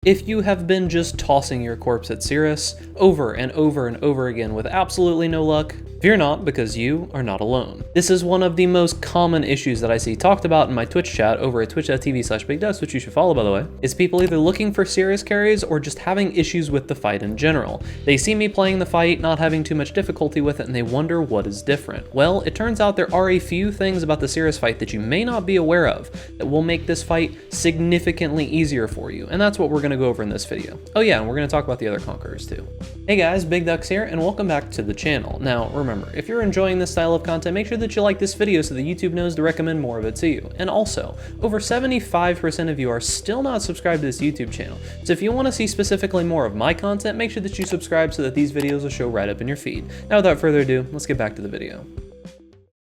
If you have been just tossing your corpse at Sirus over and over and over again with absolutely no luck, fear not, because you are not alone. This is one of the most common issues that I see talked about in my Twitch chat over at twitch.tv/BigDust, which you should follow by the way, is people either looking for Sirus carries or just having issues with the fight in general. They see me playing the fight, not having too much difficulty with it, and they wonder what is different. Well, it turns out there are a few things about the Sirus fight that you may not be aware of that will make this fight significantly easier for you, and that's what we're going to go over in this video. Oh yeah, and we're going to talk about the other Conquerors too. Hey guys, Big Ducks here, and welcome back to the channel. Now remember, if you're enjoying this style of content, make sure that you like this video so that YouTube knows to recommend more of it to you. And also, over 75% of you are still not subscribed to this YouTube channel, so if you want to see specifically more of my content, make sure that you subscribe so that these videos will show right up in your feed. Now without further ado, let's get back to the video.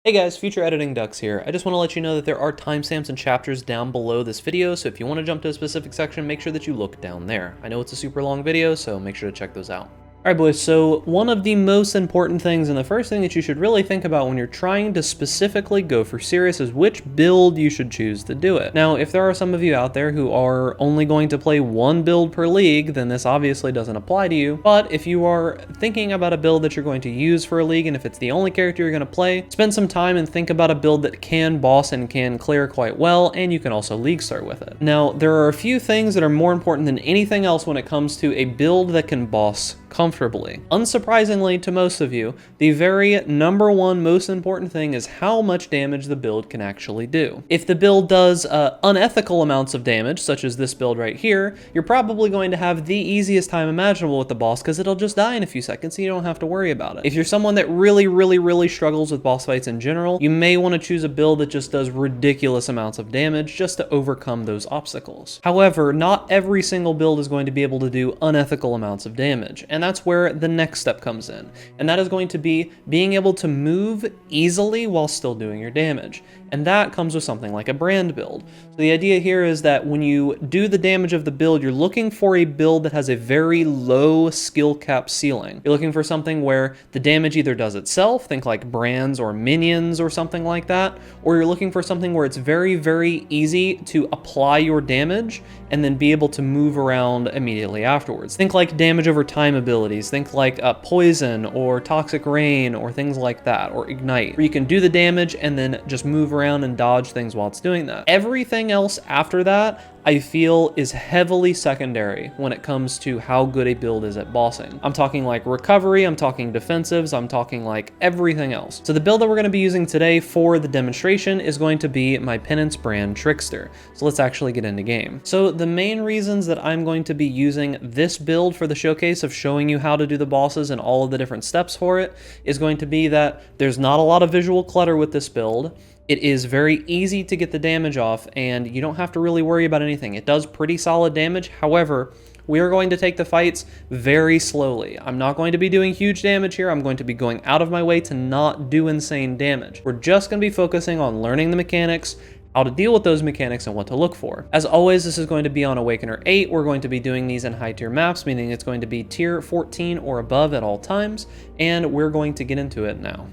Hey guys, Future Editing Ducks here. I just want to let you know that there are timestamps and chapters down below this video, so if you want to jump to a specific section, make sure that you look down there. I know it's a super long video, so make sure to check those out. Alright boys, so one of the most important things and the first thing that you should really think about when you're trying to specifically go for Sirus is which build you should choose to do it. Now, if there are some of you out there who are only going to play one build per league, then this obviously doesn't apply to you. But if you are thinking about a build that you're going to use for a league, and if it's the only character you're going to play, spend some time and think about a build that can boss and can clear quite well, and you can also league start with it. Now, there are a few things that are more important than anything else when it comes to a build that can boss comfortably. Unsurprisingly to most of you, the very number one most important thing is how much damage the build can actually do. If the build does unethical amounts of damage, such as this build right here, you're probably going to have the easiest time imaginable with the boss because it'll just die in a few seconds and you don't have to worry about it. If you're someone that really struggles with boss fights in general, you may want to choose a build that just does ridiculous amounts of damage just to overcome those obstacles. However, not every single build is going to be able to do unethical amounts of damage, and that's where the next step comes in, and that is going to be being able to move easily while still doing your damage, and that comes with something like a brand build. So the idea here is that when you do the damage of the build, you're looking for a build that has a very low skill cap ceiling. You're looking for something where the damage either does itself, think like brands or minions or something like that, or you're looking for something where it's very easy to apply your damage and then be able to move around immediately afterwards. Think like damage over time abilities, think like poison or toxic rain or things like that, or ignite, where you can do the damage and then just move around and dodge things while it's doing that. Everything else after that, I feel, is heavily secondary when it comes to how good a build is at bossing. I'm talking like recovery, I'm talking defensives, I'm talking like everything else. So the build that we're going to be using today for the demonstration is going to be my Penance Brand Trickster. So let's actually get into game. So the main reasons that I'm going to be using this build for the showcase of showing you how to do the bosses and all of the different steps for it is going to be that there's not a lot of visual clutter with this build. It is very easy to get the damage off, and you don't have to really worry about anything. It does pretty solid damage. However, we are going to take the fights very slowly. I'm not going to be doing huge damage here. I'm going to be going out of my way to not do insane damage. We're just going to be focusing on learning the mechanics, how to deal with those mechanics, and what to look for. As always, this is going to be on Awakener 8. We're going to be doing these in high tier maps, meaning it's going to be tier 14 or above at all times, and we're going to get into it now.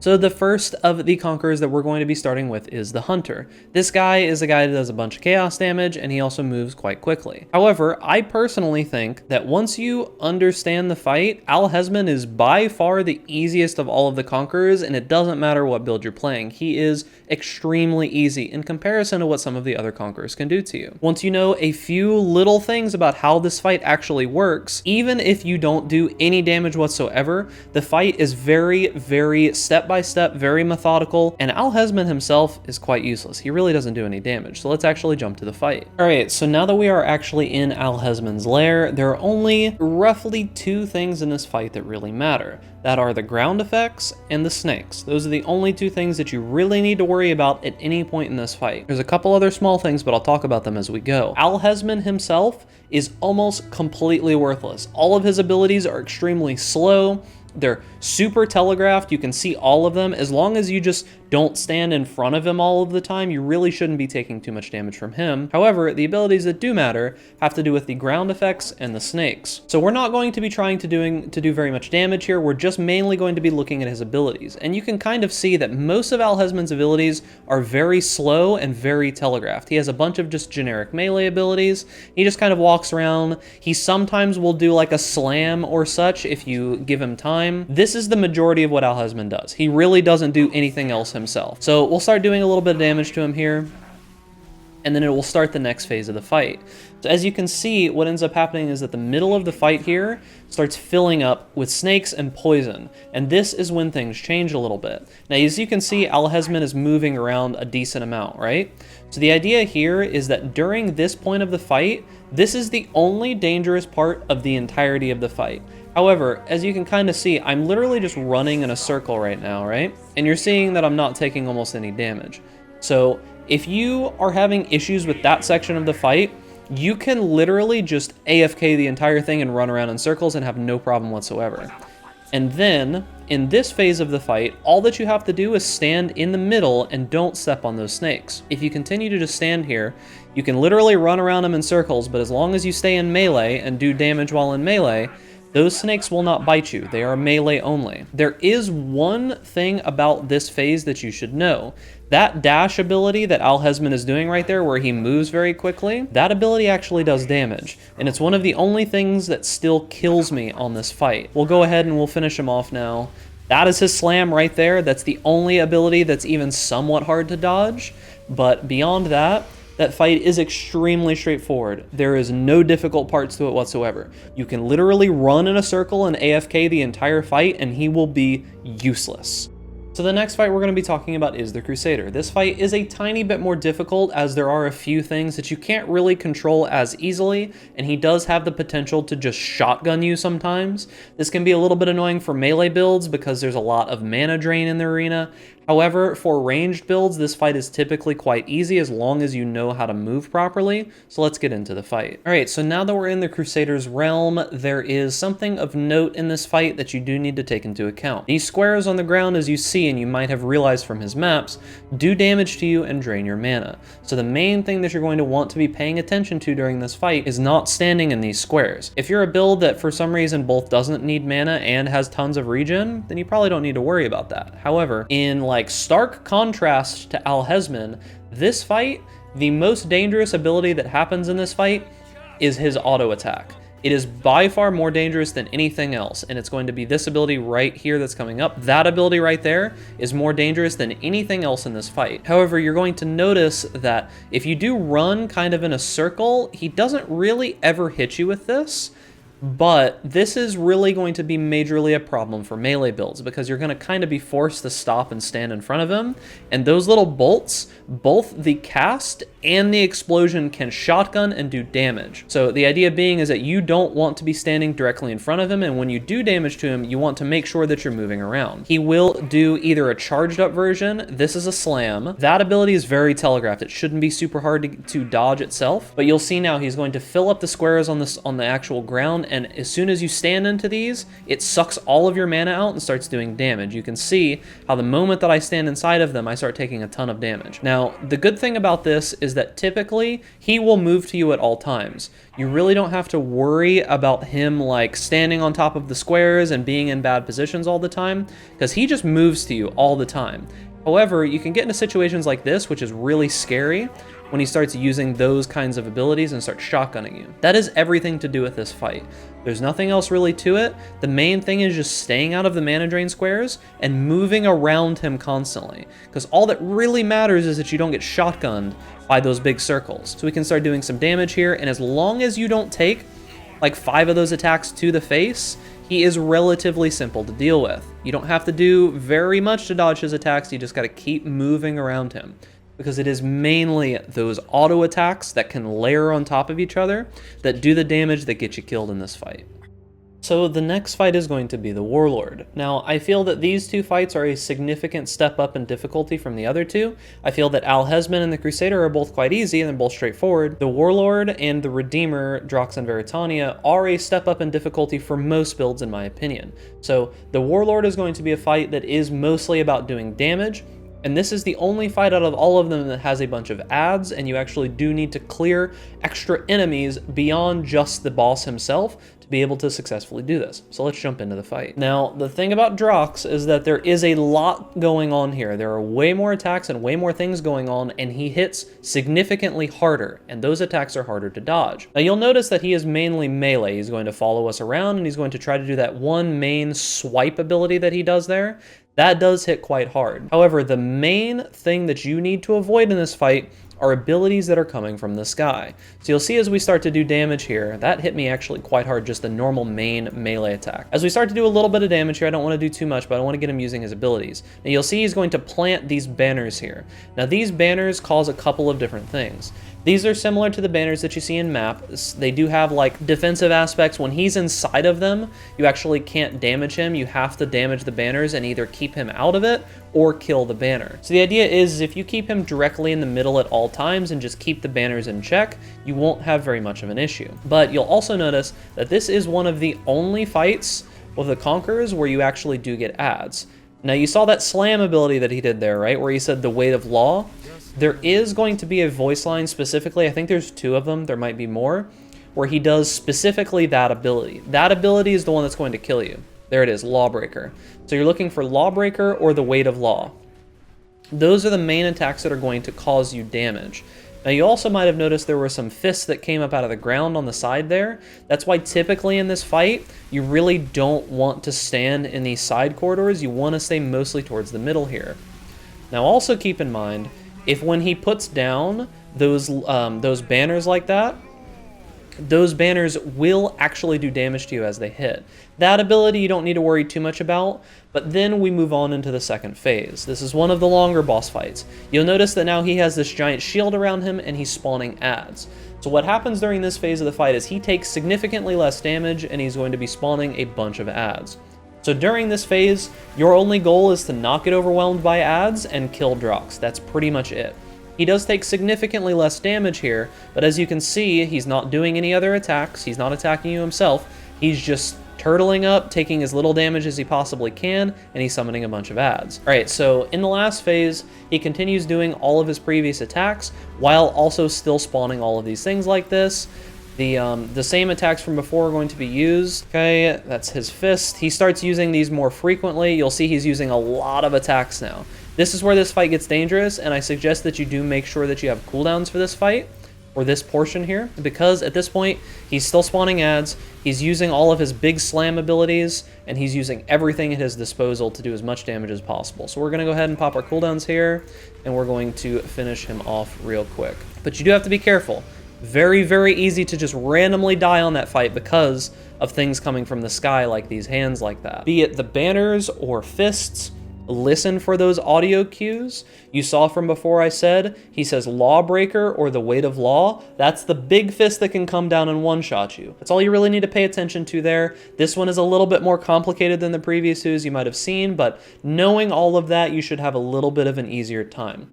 So the first of the Conquerors that we're going to be starting with is the Hunter. This guy is a guy that does a bunch of chaos damage, and he also moves quite quickly. However, I personally think that once you understand the fight, Al-Hezmin is by far the easiest of all of the Conquerors, and it doesn't matter what build you're playing. He is extremely easy in comparison to what some of the other Conquerors can do to you. Once you know a few little things about how this fight actually works, even if you don't do any damage whatsoever, the fight is very step-by-step, very methodical, and Al-Hezmin himself is quite useless. He really doesn't do any damage, so let's actually jump to the fight. Alright, so now that we are actually in Al-Hezmin's lair, there are only roughly two things in this fight that really matter. That are the ground effects and the snakes. Those are the only two things that you really need to worry about at any point in this fight. There's a couple other small things, but I'll talk about them as we go. Al-Hezmin himself is almost completely worthless. All of his abilities are extremely slow. They're super telegraphed. You can see all of them. As long as you just don't stand in front of him all of the time, you really shouldn't be taking too much damage from him. However, the abilities that do matter have to do with the ground effects and the snakes. So we're not going to be trying to do very much damage here, we're just mainly going to be looking at his abilities. And you can kind of see that most of Al-Hezmin's abilities are very slow and very telegraphed. He has a bunch of just generic melee abilities. He just kind of walks around. He sometimes will do like a slam or such if you give him time. This is the majority of what Al-Hezmin does. He really doesn't do anything else himself. So we'll start doing a little bit of damage to him here, and then it will start the next phase of the fight. So as you can see, what ends up happening is that the middle of the fight here starts filling up with snakes and poison, and this is when things change a little bit. Now, as you can see, Al-Hezmin is moving around a decent amount, right? So the idea here is that during this point of the fight, this is the only dangerous part of the entirety of the fight. However, as you can kind of see, I'm literally just running in a circle right now, right? And you're seeing that I'm not taking almost any damage. So if you are having issues with that section of the fight, you can literally just AFK the entire thing and run around in circles and have no problem whatsoever. And then, in this phase of the fight, all that you have to do is stand in the middle and don't step on those snakes. If you continue to just stand here, you can literally run around them in circles, but as long as you stay in melee and do damage while in melee, those snakes will not bite you. They are melee only. There is one thing about this phase that you should know. That dash ability that Al-Hezmin is doing right there, where he moves very quickly, that ability actually does damage. And it's one of the only things that still kills me on this fight. We'll go ahead and we'll finish him off now. That is his slam right there. That's the only ability that's even somewhat hard to dodge. But beyond that, that fight is extremely straightforward. There is no difficult parts to it whatsoever. You can literally run in a circle and AFK the entire fight and he will be useless. So the next fight we're going to be talking about is the Crusader. This fight is a tiny bit more difficult as there are a few things that you can't really control as easily, and he does have the potential to just shotgun you sometimes. This can be a little bit annoying for melee builds because there's a lot of mana drain in the arena. However, for ranged builds, this fight is typically quite easy as long as you know how to move properly. So let's get into the fight. All right, so now that we're in the Crusader's realm, there is something of note in this fight that you do need to take into account. These squares on the ground, as you see, and you might have realized from his maps, do damage to you and drain your mana. So the main thing that you're going to want to be paying attention to during this fight is not standing in these squares. If you're a build that for some reason both doesn't need mana and has tons of regen, then you probably don't need to worry about that. However, in like stark contrast to Al-Hezmin, this fight, the most dangerous ability that happens in this fight is his auto attack. It is by far more dangerous than anything else, and it's going to be this ability right here that's coming up. That ability right there is more dangerous than anything else in this fight. However, you're going to notice that if you do run kind of in a circle, he doesn't really ever hit you with this. But this is really going to be majorly a problem for melee builds because you're going to kind of be forced to stop and stand in front of him. And those little bolts, both the cast and the explosion can shotgun and do damage. So the idea being is that you don't want to be standing directly in front of him, and when you do damage to him, you want to make sure that you're moving around. He will do either a charged up version, this is a slam. That ability is very telegraphed. It shouldn't be super hard to dodge itself, but you'll see now he's going to fill up the squares on the actual ground, and as soon as you stand into these, it sucks all of your mana out and starts doing damage. You can see how the moment that I stand inside of them, I start taking a ton of damage. Now, the good thing about this is that typically he will move to you at all times. You really don't have to worry about him like standing on top of the squares and being in bad positions all the time, because he just moves to you all the time. However, you can get into situations like this, which is really scary, when he starts using those kinds of abilities and starts shotgunning you. That is everything to do with this fight. There's nothing else really to it. The main thing is just staying out of the mana drain squares and moving around him constantly, because all that really matters is that you don't get shotgunned by those big circles. So we can start doing some damage here, and as long as you don't take like 5 of those attacks to the face, he is relatively simple to deal with. You don't have to do very much to dodge his attacks, you just gotta keep moving around him, because it is mainly those auto attacks that can layer on top of each other that do the damage that get you killed in this fight. So the next fight is going to be the Warlord. Now, I feel that these two fights are a significant step up in difficulty from the other two. I feel that Al-Hezmin and the Crusader are both quite easy and they're both straightforward. The Warlord and the Redeemer, Drox and Veritania, are a step up in difficulty for most builds in my opinion. So the Warlord is going to be a fight that is mostly about doing damage, And this is the only fight out of all of them that has a bunch of adds, and you actually do need to clear extra enemies beyond just the boss himself to be able to successfully do this. So let's jump into the fight. Now, the thing about Drox is that there is a lot going on here. There are way more attacks and way more things going on, and he hits significantly harder, and those attacks are harder to dodge. Now, you'll notice that he is mainly melee. He's going to follow us around, and he's going to try to do that one main swipe ability that he does there. That does hit quite hard. However, the main thing that you need to avoid in this fight are abilities that are coming from the sky. So you'll see as we start to do damage here, that hit me actually quite hard, just the normal main melee attack. As we start to do a little bit of damage here, I don't want to do too much, but I want to get him using his abilities. Now you'll see he's going to plant these banners here. Now these banners cause a couple of different things. These are similar to the banners that you see in map. They do have like defensive aspects. When he's inside of them, you actually can't damage him. You have to damage the banners and either keep him out of it or kill the banner. So the idea is if you keep him directly in the middle at all times and just keep the banners in check, you won't have very much of an issue. But you'll also notice that this is one of the only fights with the Conquerors where you actually do get adds. Now you saw that slam ability that he did there, right? Where he said the weight of law. There is going to be a voice line specifically, I think there's 2 of them, there might be more, where he does specifically that ability. That ability is the one that's going to kill you. There it is, Lawbreaker. So you're looking for Lawbreaker or the Weight of Law. Those are the main attacks that are going to cause you damage. Now you also might have noticed there were some fists that came up out of the ground on the side there. That's why typically in this fight, you really don't want to stand in these side corridors. You want to stay mostly towards the middle here. Now also keep in mind, if when he puts down those banners like that, those banners will actually do damage to you as they hit. That ability you don't need to worry too much about, but then we move on into the second phase. This is one of the longer boss fights. You'll notice that now he has this giant shield around him and he's spawning adds. So what happens during this phase of the fight is he takes significantly less damage and he's going to be spawning a bunch of adds. So during this phase, your only goal is to not get overwhelmed by adds and kill Drox. That's pretty much it. He does take significantly less damage here, but as you can see, he's not doing any other attacks. He's not attacking you himself. He's just turtling up, taking as little damage as he possibly can, and he's summoning a bunch of adds. All right, so in the last phase, he continues doing all of his previous attacks while also still spawning all of these things like this. The same attacks from before are going to be used. Okay, that's his fist. He starts using these more frequently. You'll see he's using a lot of attacks now. This is where this fight gets dangerous, and I suggest that you do make sure that you have cooldowns for this fight, or this portion here, because at this point, he's still spawning adds, he's using all of his big slam abilities, and he's using everything at his disposal to do as much damage as possible. So we're gonna go ahead and pop our cooldowns here, and we're going to finish him off real quick. But you do have to be careful. Very, very easy to just randomly die on that fight because of things coming from the sky like these hands like that. Be it the banners or fists, listen for those audio cues. You saw from before I said, he says Lawbreaker or the Weight of Law. That's the big fist that can come down and one-shot you. That's all you really need to pay attention to there. This one is a little bit more complicated than the previous twos you might have seen, but knowing all of that, you should have a little bit of an easier time.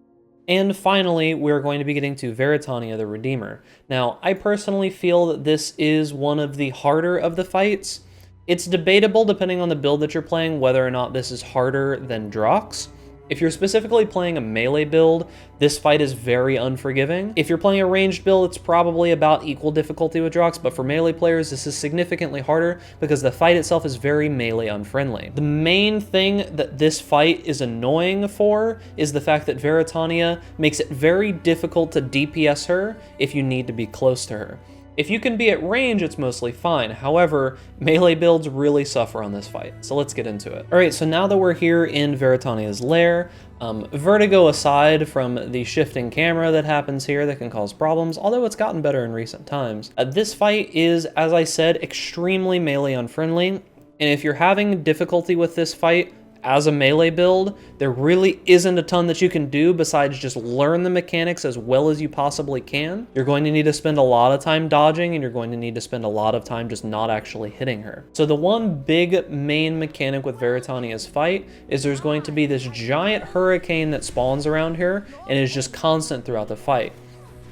And finally, we're going to be getting to Veritania The Redeemer. Now, I personally feel that this is one of the harder of the fights. It's debatable depending on the build that you're playing whether or not this is harder than Drox. If you're specifically playing a melee build, this fight is very unforgiving. If you're playing a ranged build, it's probably about equal difficulty with Drox, but for melee players, this is significantly harder because the fight itself is very melee unfriendly. The main thing that this fight is annoying for is the fact that Veritania makes it very difficult to DPS her if you need to be close to her. If you can be at range, it's mostly fine. However, melee builds really suffer on this fight, so let's get into it. All right, so now that we're here in Veritania's lair, vertigo aside from the shifting camera that happens here that can cause problems, although it's gotten better in recent times, this fight is, as I said, extremely melee unfriendly, and if you're having difficulty with this fight, as a melee build, there really isn't a ton that you can do besides just learn the mechanics as well as you possibly can. You're going to need to spend a lot of time dodging, and you're going to need to spend a lot of time just not actually hitting her. So the one big main mechanic with Veritania's fight is there's going to be this giant hurricane that spawns around here and is just constant throughout the fight.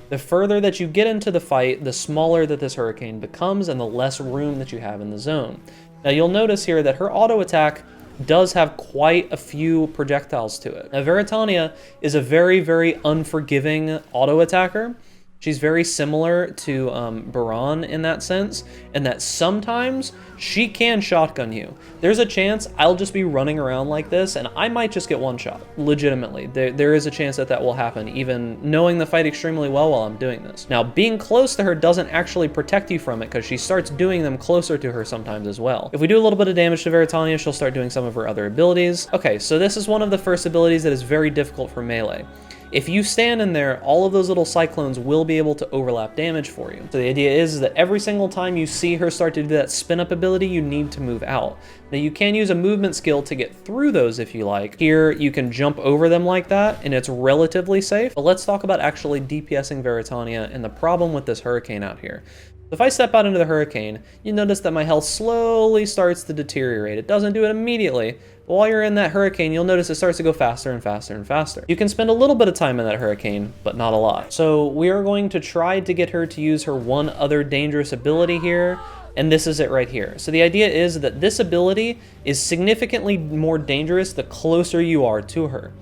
The further that you get into the fight, the smaller that this hurricane becomes and the less room that you have in the zone. Now you'll notice here that her auto attack does have quite a few projectiles to it. Now, Veritania is a very, very unforgiving auto attacker. She's very similar to Baran in that sense, and that sometimes she can shotgun you. There's a chance I'll just be running around like this, and I might just get one shot, legitimately. There is a chance that that will happen, even knowing the fight extremely well while I'm doing this. Now, being close to her doesn't actually protect you from it, because she starts doing them closer to her sometimes as well. If we do a little bit of damage to Veritania, she'll start doing some of her other abilities. Okay, so this is one of the first abilities that is very difficult for melee. If you stand in there, all of those little cyclones will be able to overlap damage for you. So the idea is that every single time you see her start to do that spin up ability, you need to move out. Now you can use a movement skill to get through those if you like. Here you can jump over them like that and it's relatively safe. But let's talk about actually DPSing Veritania and the problem with this hurricane out here. If I step out into the hurricane, you notice that my health slowly starts to deteriorate. It doesn't do it immediately, but while you're in that hurricane, you'll notice it starts to go faster and faster and faster. You can spend a little bit of time in that hurricane, but not a lot. So we are going to try to get her to use her one other dangerous ability here, and this is it right here. So the idea is that this ability is significantly more dangerous the closer you are to her.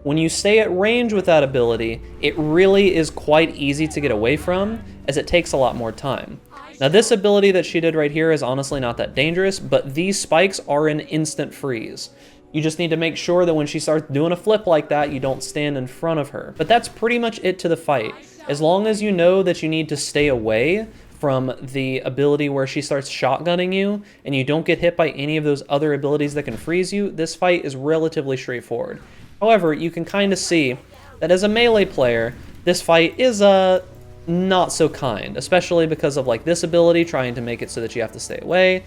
When you stay at range with that ability, it really is quite easy to get away from, as it takes a lot more time. Now this ability that she did right here is honestly not that dangerous, but these spikes are an instant freeze. You just need to make sure that when she starts doing a flip like that, you don't stand in front of her. But that's pretty much it to the fight. As long as you know that you need to stay away from the ability where she starts shotgunning you, and you don't get hit by any of those other abilities that can freeze you, this fight is relatively straightforward. However, you can kind of see that as a melee player, this fight is not so kind, especially because of like this ability trying to make it so that you have to stay away.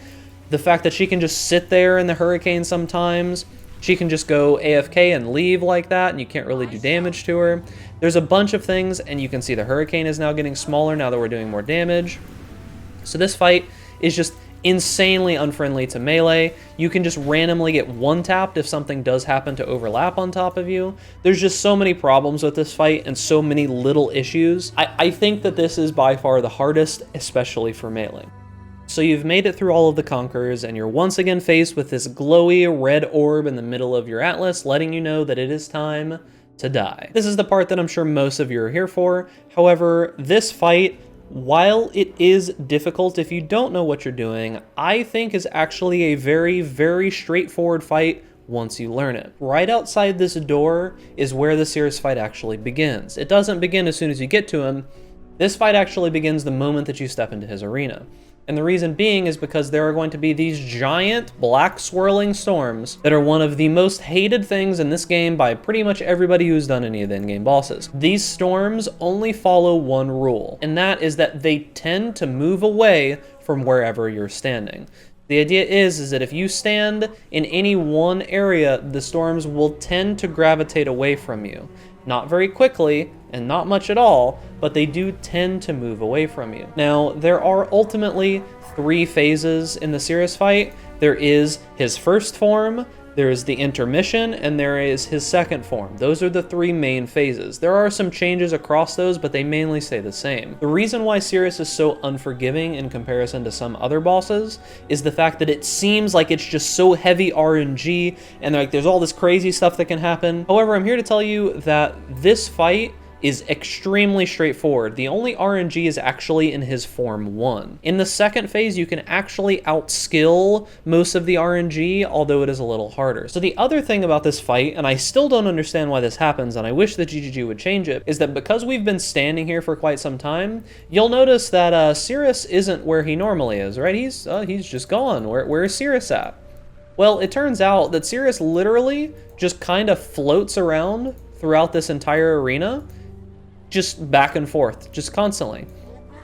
The fact that she can just sit there in the hurricane sometimes. She can just go AFK and leave like that, and you can't really do damage to her. There's a bunch of things, and you can see the hurricane is now getting smaller now that we're doing more damage. So this fight is just insanely unfriendly to melee. You can just randomly get one-tapped if something does happen to overlap on top of you. There's just so many problems with this fight and so many little issues. I think that this is by far the hardest, especially for melee. So you've made it through all of the Conquerors, and you're once again faced with this glowy red orb in the middle of your atlas, letting you know that it is time to die. This is the part that I'm sure most of you are here for. However, this fight, while it is difficult if you don't know what you're doing, I think is actually a very, very straightforward fight once you learn it. Right outside this door is where the Sirus fight actually begins. It doesn't begin as soon as you get to him. This fight actually begins the moment that you step into his arena. And the reason being is because there are going to be these giant black swirling storms that are one of the most hated things in this game by pretty much everybody who's done any of the in-game bosses. These storms only follow one rule, and that is that they tend to move away from wherever you're standing. The idea is that if you stand in any one area, the storms will tend to gravitate away from you. Not very quickly, and not much at all, but they do tend to move away from you. Now, there are ultimately 3 phases in the Sirus fight. There is his first form, there is the intermission, and there is his second form. Those are the 3 main phases. There are some changes across those, but they mainly stay the same. The reason why Sirus is so unforgiving in comparison to some other bosses is the fact that it seems like it's just so heavy RNG, and like there's all this crazy stuff that can happen. However, I'm here to tell you that this fight is extremely straightforward. The only RNG is actually in his Form 1. In the second phase, you can actually outskill most of the RNG, although it is a little harder. So the other thing about this fight, and I still don't understand why this happens, and I wish that GGG would change it, is that because we've been standing here for quite some time, you'll notice that Sirus isn't where he normally is, right? He's just gone. Where is Sirus at? Well, it turns out that Sirus literally just kind of floats around throughout this entire arena, just back and forth, just constantly.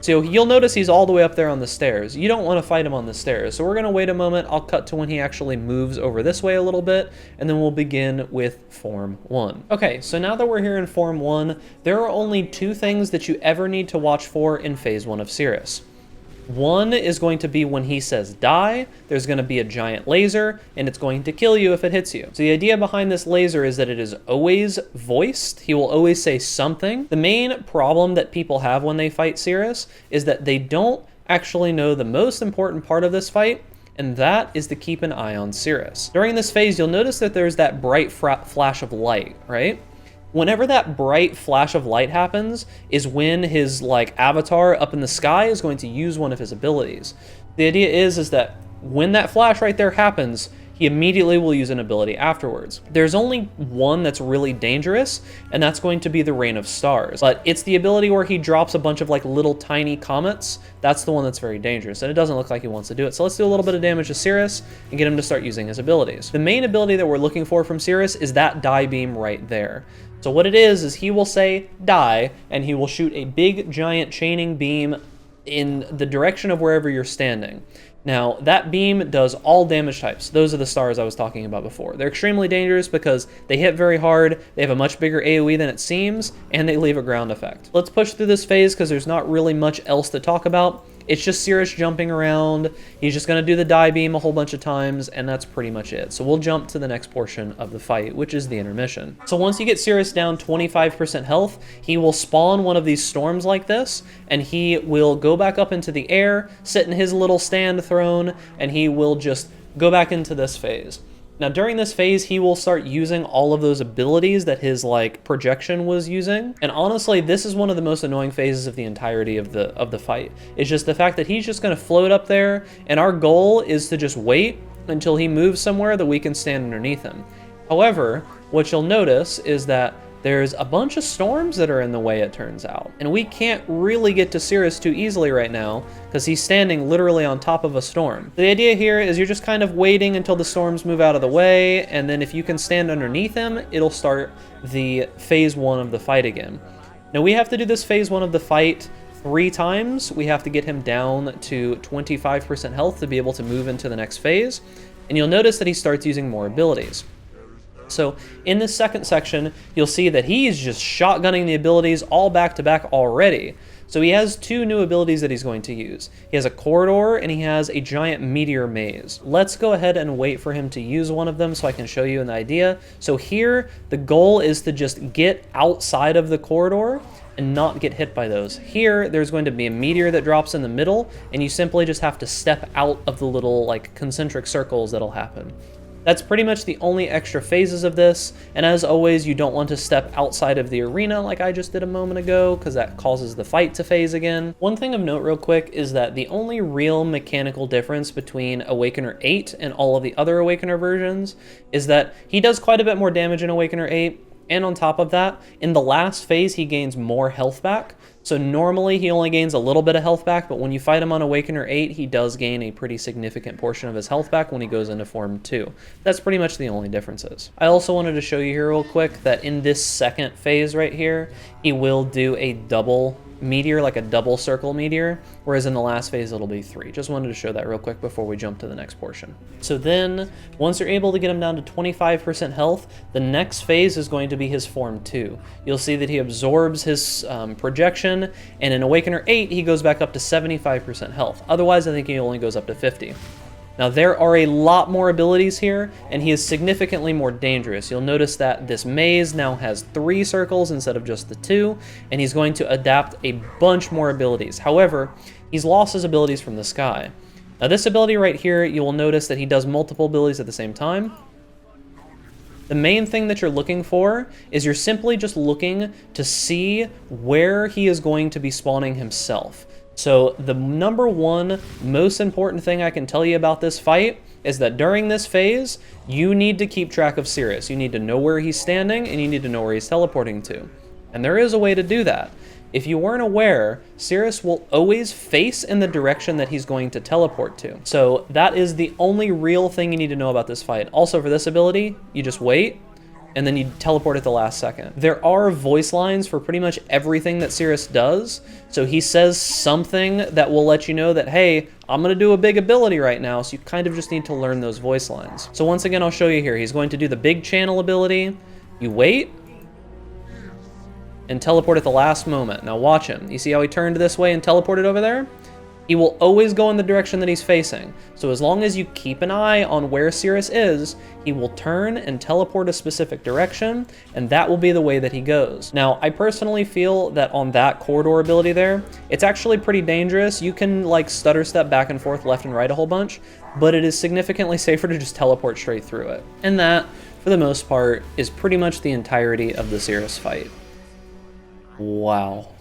So you'll notice he's all the way up there on the stairs. You don't want to fight him on the stairs, so we're going to wait a moment. I'll cut to when he actually moves over this way a little bit, and then we'll begin with Form 1. Okay, so now that we're here in Form 1, there are only 2 things that you ever need to watch for in Phase 1 of Sirus. One is going to be when he says die, there's going to be a giant laser, and it's going to kill you if it hits you. So the idea behind this laser is that it is always voiced. He will always say something. The main problem that people have when they fight Sirus is that they don't actually know the most important part of this fight, and that is to keep an eye on Sirus. During this phase, you'll notice that there's that bright flash of light, right? Whenever that bright flash of light happens is when his avatar up in the sky is going to use one of his abilities. The idea is that when that flash right there happens, he immediately will use an ability afterwards. There's only one that's really dangerous, and that's going to be the Rain of Stars. But it's the ability where he drops a bunch of little tiny comets. That's the one that's very dangerous, and it doesn't look like he wants to do it. So let's do a little bit of damage to Sirus and get him to start using his abilities. The main ability that we're looking for from Sirus is that die beam right there. So what it is he will say die, and he will shoot a big giant chaining beam in the direction of wherever you're standing. Now, that beam does all damage types. Those are the stars I was talking about before. They're extremely dangerous because they hit very hard, they have a much bigger AoE than it seems, and they leave a ground effect. Let's push through this phase because there's not really much else to talk about. It's just Sirus jumping around. He's just going to do the die beam a whole bunch of times, and that's pretty much it. So we'll jump to the next portion of the fight, which is the intermission. So once you get Sirus down 25% health, he will spawn one of these storms like this, and he will go back up into the air, sit in his little stand throne, and he will just go back into this phase. Now, during this phase, he will start using all of those abilities that his projection was using. And honestly, this is one of the most annoying phases of the entirety of the fight. It's just the fact that he's just going to float up there, and our goal is to just wait until he moves somewhere that we can stand underneath him. However, what you'll notice is that there's a bunch of storms that are in the way, it turns out. And we can't really get to Sirus too easily right now because he's standing literally on top of a storm. The idea here is you're just kind of waiting until the storms move out of the way, and then if you can stand underneath him, it'll start the phase 1 of the fight again. Now we have to do this phase 1 of the fight 3 times. We have to get him down to 25% health to be able to move into the next phase. And you'll notice that he starts using more abilities. So in this second section, you'll see that he's just shotgunning the abilities all back to back already. So he has 2 new abilities that he's going to use. He has a corridor and he has a giant meteor maze. Let's go ahead and wait for him to use one of them so I can show you an idea. So here, the goal is to just get outside of the corridor and not get hit by those. Here, there's going to be a meteor that drops in the middle, and you simply just have to step out of the little concentric circles that'll happen. That's pretty much the only extra phases of this, and as always, you don't want to step outside of the arena like I just did a moment ago, because that causes the fight to phase again. One thing of note real quick is that the only real mechanical difference between Awakener 8 and all of the other Awakener versions is that he does quite a bit more damage in Awakener 8, and on top of that, in the last phase, he gains more health back. So normally he only gains a little bit of health back, but when you fight him on Awakener 8, he does gain a pretty significant portion of his health back when he goes into Form 2. That's pretty much the only differences. I also wanted to show you here real quick that in this second phase right here, he will do a double meteor, like a double circle meteor, whereas in the last phase it'll be 3. Just wanted to show that real quick before we jump to the next portion. So then, once you're able to get him down to 25% health, the next phase is going to be his Form 2. You'll see that he absorbs his projection, and in Awakener 8 he goes back up to 75% health. Otherwise, I think he only goes up to 50. Now, there are a lot more abilities here, and he is significantly more dangerous. You'll notice that this maze now has 3 circles instead of just the 2, and he's going to adapt a bunch more abilities. However, he's lost his abilities from the sky. Now, this ability right here, you will notice that he does multiple abilities at the same time. The main thing that you're looking for is you're simply just looking to see where he is going to be spawning himself. So the number 1 most important thing I can tell you about this fight is that during this phase, you need to keep track of Sirus. You need to know where he's standing, and you need to know where he's teleporting to. And there is a way to do that. If you weren't aware, Sirus will always face in the direction that he's going to teleport to. So that is the only real thing you need to know about this fight. Also, for this ability, you just wait, and then you teleport at the last second. There are voice lines for pretty much everything that Sirus does, so he says something that will let you know that, hey, I'm gonna do a big ability right now, so you kind of just need to learn those voice lines. So once again, I'll show you here. He's going to do the big channel ability. You wait, and teleport at the last moment. Now watch him. You see how he turned this way and teleported over there? He will always go in the direction that he's facing. So as long as you keep an eye on where Sirus is, he will turn and teleport a specific direction, and that will be the way that he goes. Now, I personally feel that on that corridor ability there, it's actually pretty dangerous. You can like stutter step back and forth, left and right a whole bunch, but it is significantly safer to just teleport straight through it. And that, for the most part, is pretty much the entirety of the Sirus fight. Wow.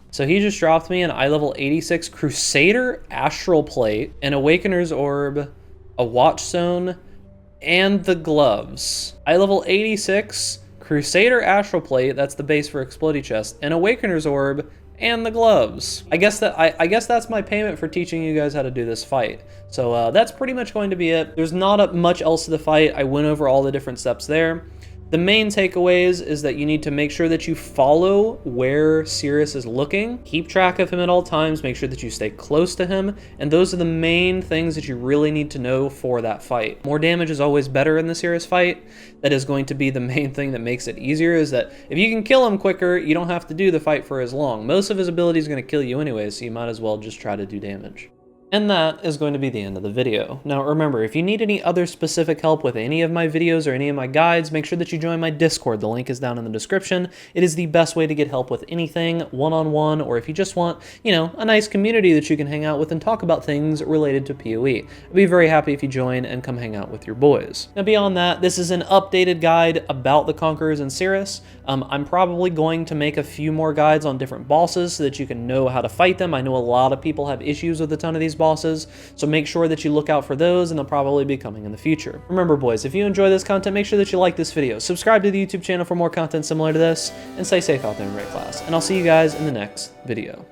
So he just dropped me an eye level 86 Crusader Astral Plate, an Awakener's Orb, a Watch Zone, and the gloves. Eye level 86 Crusader Astral Plate, that's the base for Explodey Chest, an Awakener's Orb, and the gloves. I guess that's my payment for teaching you guys how to do this fight. So that's pretty much going to be it. There's not much else to the fight. I went over all the different steps there. The main takeaways is that you need to make sure that you follow where Sirus is looking, keep track of him at all times, make sure that you stay close to him, and those are the main things that you really need to know for that fight. More damage is always better in the Sirus fight. That is going to be the main thing that makes it easier, is that if you can kill him quicker, you don't have to do the fight for as long. Most of his ability is going to kill you anyway, so you might as well just try to do damage. And that is going to be the end of the video. Now remember, if you need any other specific help with any of my videos or any of my guides, make sure that you join my Discord. The link is down in the description. It is the best way to get help with anything one-on-one, or if you just want, you know, a nice community that you can hang out with and talk about things related to PoE. I'd be very happy if you join and come hang out with your boys. Now beyond that, this is an updated guide about the Conquerors and Sirus. I'm probably going to make a few more guides on different bosses so that you can know how to fight them. I know a lot of people have issues with a ton of these bosses, so make sure that you look out for those, and they'll probably be coming in the future. Remember boys, if you enjoy this content, make sure that you like this video, subscribe to the YouTube channel for more content similar to this, and stay safe out there in raid class. And I'll see you guys in the next video.